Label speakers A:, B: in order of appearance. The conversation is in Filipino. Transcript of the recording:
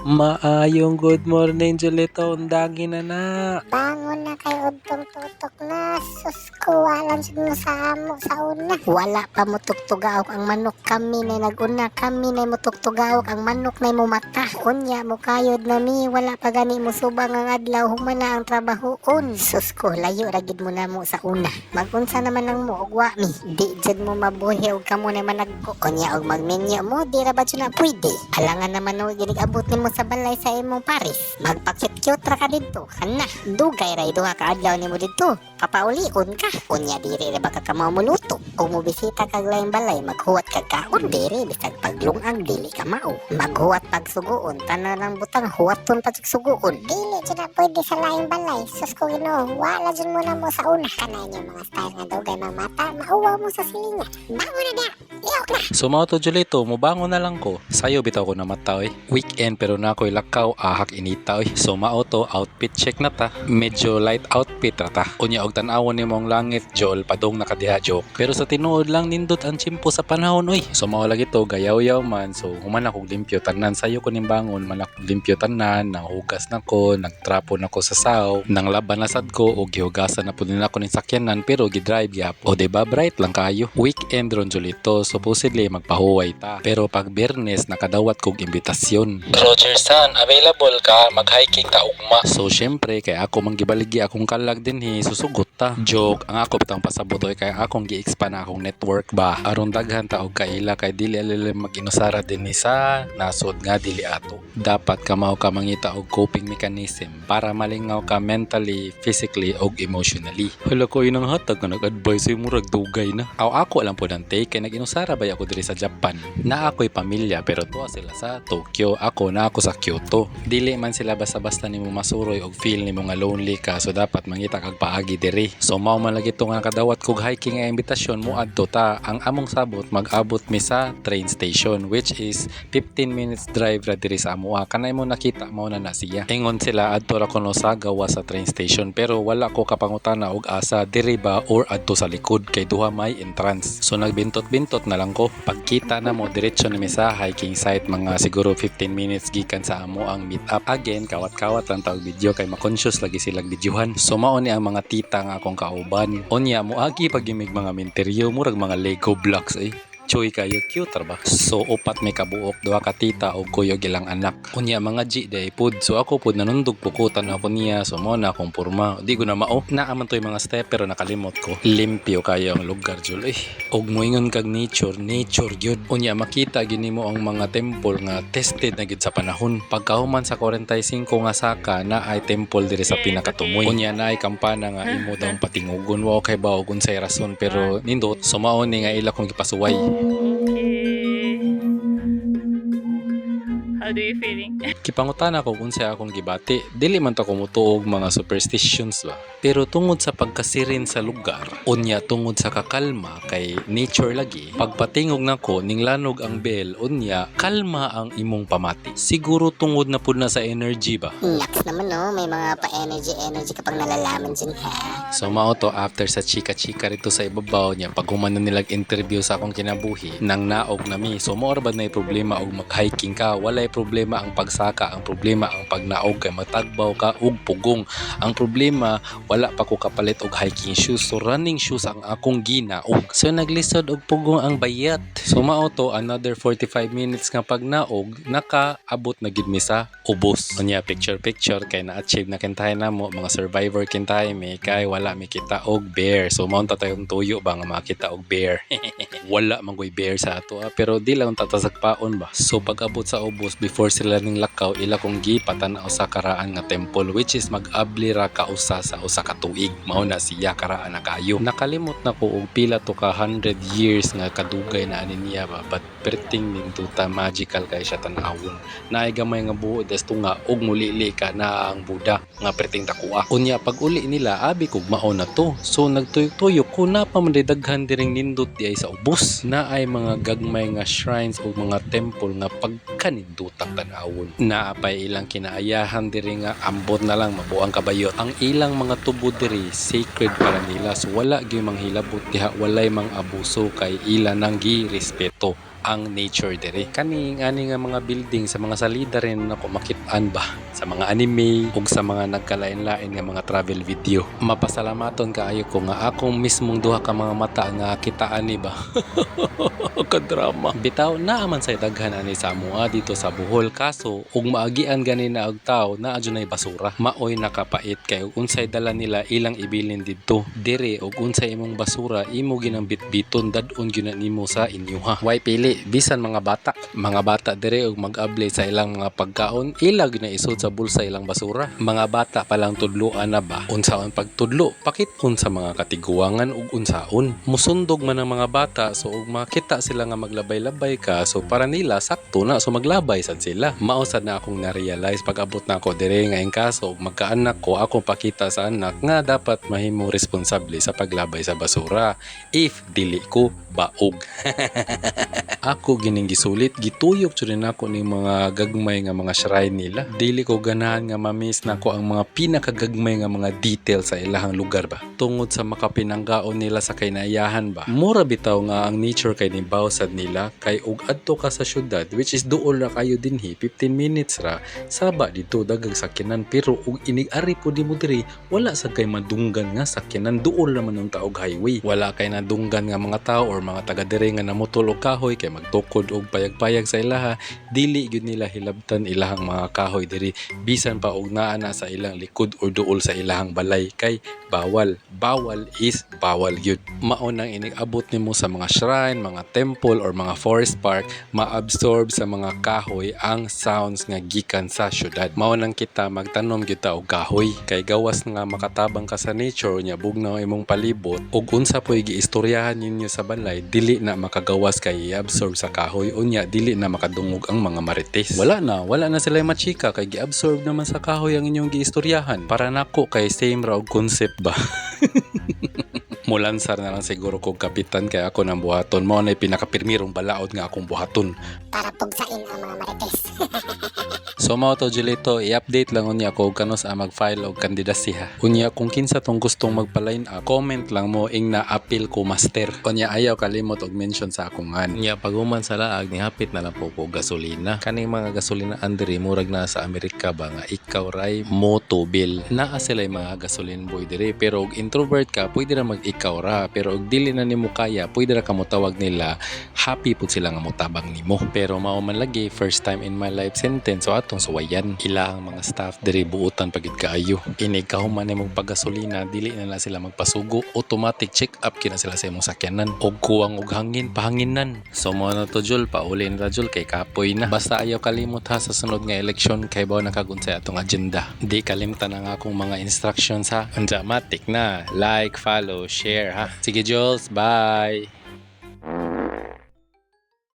A: Maayong good morning, Julito. Undagi na na.
B: Bangon na kay udtong tutok na. Sus ko, walang mo sa amo sa una. Wala pa mo tugtugaok ang manok, kami na naguna. Kami na mo tugtugaok ang manok na mo mata. Unya mo kayod na mi, wala pa gani mo subang ang adlaw. Humana ang trabahoon. Sus ko, layo ragid mo na mo sa una. Magunsa naman ang mo, ugwa mi. Di dyan mo mabuhi, og kamo na managko. Unya, og magmenyo mo, di ra ba dyan na pwede. Alangan naman o, ginig-abot ni mo sa balay sa imong Paris. Magpakit-cute ra ka dito. Kana, dugay ra duha ka adlaw nimo dito. Papaulion ka. Unya diri ra baka ka mamuluto. O mo bisita kag laing balay, maghuwat kag kaon diri bisag paglungag dili ka mao. Maghuwat pag suguon, tanan lang butang huwaton pag suguon. Dili jud na pwede sa laing balay. Sus ko Ginoo, wala jud mo na mo sa una. Kana inyo mga style nga dugay mamata, mauwa mo sa silinga. Bango na dia. Iyok na.
A: Sumaw to, Julito. Mubangon na lang ko. Sayo bitaw ko na mata, oy. Weekend pero na ako'y lakaw, ahak inita, oy. Sumao to, outfit check na ta. Medyo light outfit ra ta. Unya og tan-awon nimo ang langit, Jol, padong nakadiha joke. Pero sa tinuod lang nindot ang chimpo sa panahon, oy. Sumao lagi to, gayaw-yaw man. So, human akong limpyo tanan. Sayo ko nimbangon, man akong limpyo tanan. Nanghugas na ko, nagtrapo na ko sa saw. Nang laban na sad ko, o gihugasan na po din ako ng sakyanan, pero gidrive yap. O diba, bright lang kayo. Weekend ron, Jolito. Supposedly magpahuway ta. Pero pag Biyernes nakadawat kog imbitasyon. Roger San, available ka mag-hiking ta ugma. So syempre kay ako manggibaligi akong kalag din susugot ta. Joke, ang ako bitang pasabot oy kay akong gi-expand na akong network ba. Aron daghan ta og kaila kay dili alili mag-inusara din sa nasod nga dili ato. Dapat ka mao ka mangita og coping mechanism para malingaw ka mentally, physically og emotionally. Hala ko inang hatag nga nag-advise mo rag dugay na. Aw ako lang po dante kay nag-inusara ba ako diri sa Japan. Na ako'y pamilya pero tuwa sila sa Tokyo, ako na ako sa Kyoto. Dili man sila basta-basta nimo masuroy og feel nimo nga lonely ka, so dapat mangita kag paagi diri. So mao man lagi to nga kadawat kog hiking nga imbitasyon mo adto ta. Ang among sabot mag-abot mi sa train station which is 15 minutes drive ra diri sa amoa. Kanay mo nakita mao na siya. Ingon sila adto ra kuno sa gawa sa train station pero wala ko kapangutana og asa diri ba or adto sa likod kay duha may entrance. So nagbintot-bintot na lang ko. Pagkita na mo diretso na mi sa hiking site, mga siguro 15 minutes gikan sa amo ang meet up. Again, kawat-kawat lang tawag video kay ma-conscious lagi silang videohan. So mao ni ang mga tita nga akong kauban. Unya mo agi pagimig mga minteryo murag mga Lego blocks eh. Choy kayo cute ra ba? So upat may kabuok, duha ka tita og kuyog ilang anak. Unya mga G day pud. So ako pud nanundog pukutan ako niya. So mo na akong porma. Di ko na mao. Naaman toy mga step pero nakalimot ko. Limpyo kayo ang lugar jud. Og moingon kag nature gyud. Unya makita gini mo ang mga temple nga tested na gyud sa panahon. Pagkahuman sa 45 nga saka na ay temple diri sa pinakatumoy. Unya na ay kampana nga imo daw patingugon wa kay ba og unsay rason pero nindot sumao ni nga ila kong gipasuway.
C: Okay. How do you feeling?
A: Kipangutan ako kung sa akong gibati. Dili man ta ko mutuog mga superstitions ba. Pero tungod sa pagkasirin sa lugar, unya tungod sa kakalma kay nature lagi, pagpatingog nako ning lanog ang bell, unya kalma ang imong pamati. Siguro tungod na pud na sa energy ba.
B: Naks naman no, may mga pa-energy kapag nalalaman dyan ha.
A: So mao to after sa chika-chika rito sa ibabaw niya pag human na nilag interview sa akong kinabuhi nang naog nami. So mao ra bad nay problema og mag-hiking ka, walay problema ang pagsaka, ang problema ang pagnaog kay matagbaw ka og pugong. Ang problema wala pa ko kapalit og hiking shoes, so running shoes ang akong ginaog. So naglisod og pugong ang bayat. So mao to another 45 minutes nga pagnaog, nakaabot na gid mi sa ubos. Unya picture kay na-achieve na kintahay namo, mga survivor kintahay mi kay wala mi kita og bear. So mao ta tayong tuyo ba nga makita og bear. Wala man koy bear sa ato pero di lang tatasagpaon ba. So pag-abot sa ubos before sila ning lakaw, ila kong gipatan-aw sa karaan nga temple which is mag-abli ra ka usa sa usa ka tuig. Mao na siya karaan na kayo. Nakalimot na ko og pila to ka 100 years nga kadugay na ani niya ba, but perting ninto ta magical kay siya tan-awon. Naay gamay nga buo desto nga og mulili ka na ang Buddha nga perting takua. Unya pag uli nila abi kog mao na to. So nagtuyok-tuyok ko na pa man daghan diring nindot di ay sa ubos. Naay mga gagmay nga shrines o mga temple nga pagkanindutang tan-awon. Naapay ilang kinaayahan diri nga ambot na lang mabuang kabayot. Ang ilang mga tubo diri sacred para nila. So wala gyud manghilabot diha, walay mang abuso kay ila nang gi respeto. ang nature diri. Kaning ani nga mga building sa mga salida rin ako makit-an ba sa mga anime ug sa mga nagkalain-lain nga mga travel video. Mapasalamaton kaayo ko nga akong mismong duha ka mga mata nga kitaan ni ba. Kadrama. Bitaw naaman say daghan ani sa amoa dito sa Bohol kaso ug maagian gani na og tawo na adunay basura. Maoy nakapait kay ug unsay dala nila ilang ibilin didto. Dire ug unsay imong basura imo ginang bitbiton dadon gyud nimo sa inyoha. Way pili bisan mga bata. Mga bata dire ug mag-abli sa ilang mga pagkaon ila gyud na isod sa bulsa ilang basura. Mga bata pa lang tudloan na ba. Unsaon pagtudlo pakit-on sa mga katiguangan ug unsaon. Musundog man ang mga bata so ug makita sila nga maglabay-labay ka so para nila sakto na so maglabay sad sila. Mausad na akong na-realize pag abot na ako dire nga ing kaso ug magkaanak ko akong pakita sa anak nga dapat mahimo responsable sa paglabay sa basura if dili ko baog. Ako gining gisulit gituyok jud rin ako ning mga gagmay nga mga shrine nila. Dili ko ganahan nga ma-miss nako ang mga pinakagagmay nga mga detail sa ilahang lugar ba. Tungod sa makapinanggaon nila sa kainayahan ba. Mura bitaw nga ang nature kay nibawsad nila kay ug adto ka sa syudad which is duol ra kayo dinhi 15 minutes ra saba dito dagang sakyanan pero ug inig-ari po nimo diri wala sa kay madunggan nga sakyanan duol ra man ang taog highway. Wala kay nadunggan nga mga tao or mga taga diri nga namutol og kahoy kay magtukod og payag-payag sa ilaha dili gyud nila hilabtan ilahang mga kahoy diri bisan pa og naa na sa ilang likod or duol sa ilahang balay kay bawal is bawal gyud. Mao nang inig-abot nimo sa mga shrine, mga temple or mga forest park ma-absorb sa mga kahoy ang sounds nga gikan sa syudad. Mao nang kita magtanom gyud ta og kahoy kay gawas nga makatabang ka sa nature nya bugnaw imong palibot ug unsa poy giistoryahan ninyo sa balay dili na makagawas kay i-absorb sa kahoy unya dili na makadungog ang mga marites. Wala na sila machika kay gi-absorb naman sa kahoy ang inyong giistoryahan. Para nako kay same ra og concept ba. Mulansar na lang siguro kong kapitan kay ako ng buhaton. Mao na pinakapirmirong balaod nga akong buhaton.
B: Para pugsain ang mga marites.
A: So mao to Julito, i-update lang unya ko kano sa mag-file og kandidasiha. Unya kung kinsa tong gustong magpa-line up, comment lang mo ing na-appeal ko master. Unya ayaw kalimot og mention sa akong an. Unya paguman sa laag ni hapit na lang po ko gasolina. Kaning mga gasolina andiri murag na sa Amerika ba nga ikaw ray moto bill. Naa sila mga gasoline boy diri pero og introvert ka pwede ra mag-ikaw ra pero og dili na nimo kaya pwede ra ka mo tawag nila happy pud sila nga motabang nimo. Pero mao man lagi first time in my life sentence so atong suwayan ilang mga staff diri buutan pagid kaayo. Inig kahuman nimong paggasolina dili na sila magpasugo automatic check up kina sila sa imong sakyanan og kuwang og hangin pahanginan. So mo na to Jul paulin ra Jul kay kapoy na basta ayaw kalimot ha sa sunod nga eleksyon kay baw nakagunsay atong agenda. Di kalimtan ang akong mga instructions ha. Dramatic na like follow share ha. Sige Jules bye.